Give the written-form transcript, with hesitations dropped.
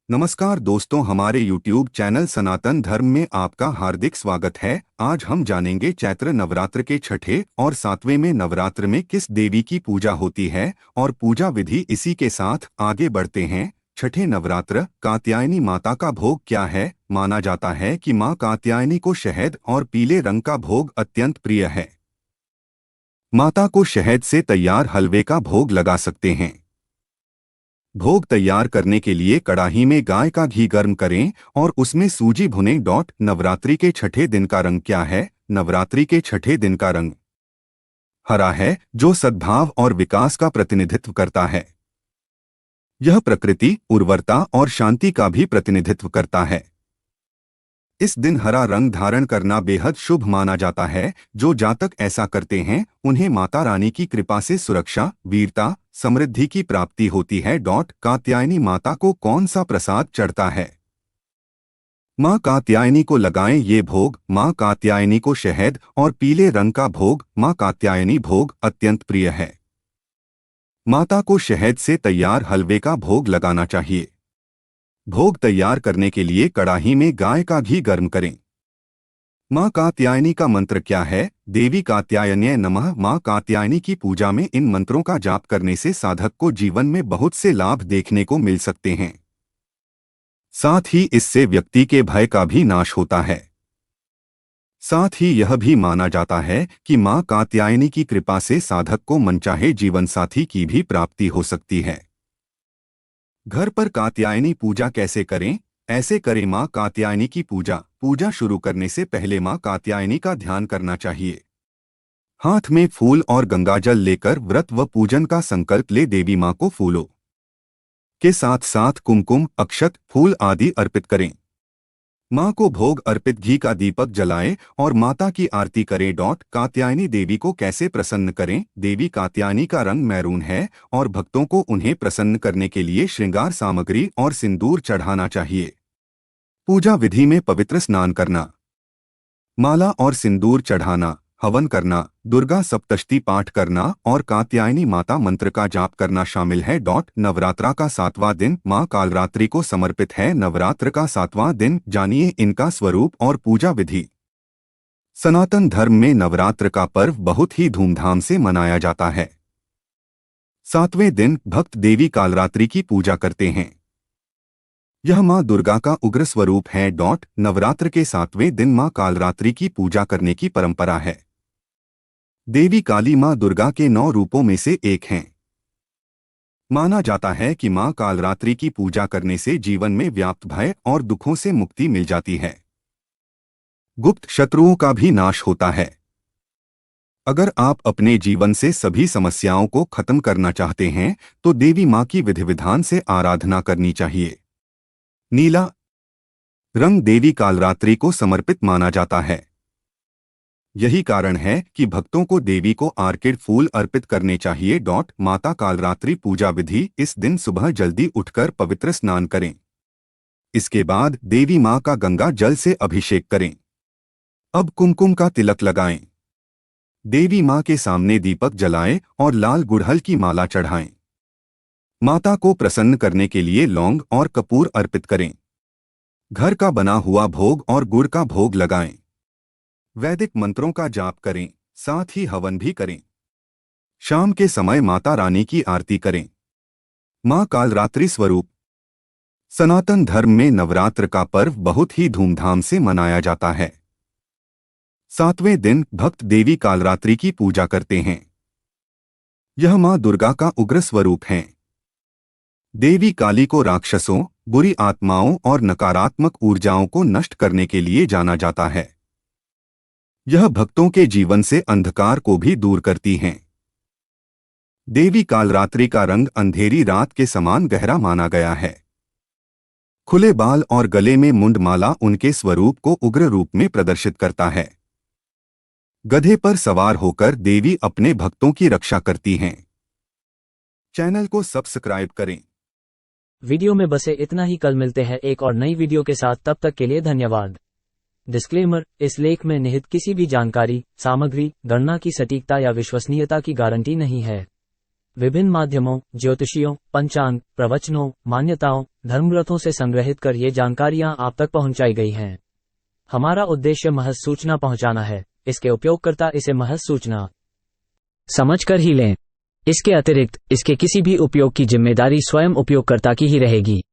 नमस्कार दोस्तों, हमारे YouTube चैनल सनातन धर्म में आपका हार्दिक स्वागत है। आज हम जानेंगे चैत्र नवरात्र के छठे और सातवें में नवरात्र में किस देवी की पूजा होती है और पूजा विधि। इसी के साथ आगे बढ़ते हैं। छठे नवरात्र कात्यायनी माता का भोग क्या है। माना जाता है कि मां कात्यायनी को शहद और पीले रंग का भोग अत्यंत प्रिय है। माता को शहद से तैयार हलवे का भोग लगा सकते हैं। भोग तैयार करने के लिए कड़ाही में गाय का घी गर्म करें और उसमें सूजी भुनें। नवरात्रि के छठे दिन का रंग क्या है। नवरात्रि के छठे दिन का रंग हरा है, जो सद्भाव और विकास का प्रतिनिधित्व करता है। यह प्रकृति, उर्वरता और शांति का भी प्रतिनिधित्व करता है। इस दिन हरा रंग धारण करना बेहद शुभ माना जाता है। जो जातक ऐसा करते हैं उन्हें माता रानी की कृपा से सुरक्षा, वीरता, समृद्धि की प्राप्ति होती है। कात्यायनी माता को कौन सा प्रसाद चढ़ता है। मां कात्यायनी को लगाएं ये भोग। मां कात्यायनी को शहद और पीले रंग का भोग। मां कात्यायनी भोग अत्यंत प्रिय है। माता को शहद से तैयार हलवे का भोग लगाना चाहिए। भोग तैयार करने के लिए कड़ाही में गाय का घी गर्म करें। मां कात्यायनी का मंत्र क्या है। देवी कात्यायन्यै नमः। मां कात्यायनी की पूजा में इन मंत्रों का जाप करने से साधक को जीवन में बहुत से लाभ देखने को मिल सकते हैं। साथ ही इससे व्यक्ति के भय का भी नाश होता है। साथ ही यह भी माना जाता है कि मां कात्यायनी की कृपा से साधक को मनचाहे जीवन साथी की भी प्राप्ति हो सकती है। घर पर कात्यायनी पूजा कैसे करें। ऐसे करें मां कात्यायनी की पूजा शुरू करने से पहले मां कात्यायनी का ध्यान करना चाहिए। हाथ में फूल और गंगाजल लेकर व्रत व पूजन का संकल्प ले देवी मां को फूलों के साथ साथ कुमकुम, अक्षत, फूल आदि अर्पित करें। मां को भोग अर्पित घी का दीपक जलाएं और माता की आरती करें। कात्यायनी देवी को कैसे प्रसन्न करें। देवी कात्यायनी का रंग मैरून है और भक्तों को उन्हें प्रसन्न करने के लिए श्रृंगार सामग्री और सिंदूर चढ़ाना चाहिए। पूजा विधि में पवित्र स्नान करना, माला और सिंदूर चढ़ाना, हवन करना, दुर्गा सप्तशती पाठ करना और कात्यायनी माता मंत्र का जाप करना शामिल है। नवरात्रा का सातवां दिन मां कालरात्रि को समर्पित है। नवरात्र का सातवां दिन जानिए इनका स्वरूप और पूजा विधि। सनातन धर्म में नवरात्र का पर्व बहुत ही धूमधाम से मनाया जाता है। सातवें दिन भक्त देवी कालरात्रि की पूजा करते हैं। यह मां दुर्गा का उग्र स्वरूप है। नवरात्र के सातवें दिन मां कालरात्रि की पूजा करने की परंपरा है। देवी काली मां दुर्गा के 9 रूपों में से एक हैं। माना जाता है कि मां कालरात्रि की पूजा करने से जीवन में व्याप्त भय और दुखों से मुक्ति मिल जाती है। गुप्त शत्रुओं का भी नाश होता है। अगर आप अपने जीवन से सभी समस्याओं को खत्म करना चाहते हैं तो देवी मां की विधि विधान से आराधना करनी चाहिए। नीला रंग देवी कालरात्रि को समर्पित माना जाता है। यही कारण है कि भक्तों को देवी को आर्किड फूल अर्पित करने चाहिए। माता कालरात्रि पूजा विधि। इस दिन सुबह जल्दी उठकर पवित्र स्नान करें। इसके बाद देवी मां का गंगा जल से अभिषेक करें। अब कुमकुम का तिलक लगाएं। देवी मां के सामने दीपक जलाएं और लाल गुड़हल की माला चढ़ाएं। माता को प्रसन्न करने के लिए लौंग और कपूर अर्पित करें। घर का बना हुआ भोग और गुड़ का भोग लगाएं। वैदिक मंत्रों का जाप करें, साथ ही हवन भी करें। शाम के समय माता रानी की आरती करें। मां कालरात्रि स्वरूप। सनातन धर्म में नवरात्र का पर्व बहुत ही धूमधाम से मनाया जाता है। सातवें दिन भक्त देवी कालरात्रि की पूजा करते हैं। यह मां दुर्गा का उग्र स्वरूप है। देवी काली को राक्षसों, बुरी आत्माओं और नकारात्मक ऊर्जाओं को नष्ट करने के लिए जाना जाता है। यह भक्तों के जीवन से अंधकार को भी दूर करती हैं। देवी कालरात्रि का रंग अंधेरी रात के समान गहरा माना गया है। खुले बाल और गले में मुंडमाला उनके स्वरूप को उग्र रूप में प्रदर्शित करता है। गधे पर सवार होकर देवी अपने भक्तों की रक्षा करती हैं। चैनल को सब्सक्राइब करें। वीडियो में बसे इतना ही। कल मिलते हैं एक और नई वीडियो के साथ। तब तक के लिए धन्यवाद। डिस्क्लेमर: इस लेख में निहित किसी भी जानकारी, सामग्री, गणना की सटीकता या विश्वसनीयता की गारंटी नहीं है। विभिन्न माध्यमों, ज्योतिषियों, पंचांग, प्रवचनों, मान्यताओं, धर्मग्रंथों से संग्रहित कर ये जानकारियां आप तक पहुंचाई गई हैं। हमारा उद्देश्य महज सूचना पहुंचाना है, इसके उपयोगकर्ता इसे महज सूचना समझकर ही लें। इसके अतिरिक्त इसके किसी भी उपयोग की जिम्मेदारी स्वयं उपयोगकर्ता की ही रहेगी।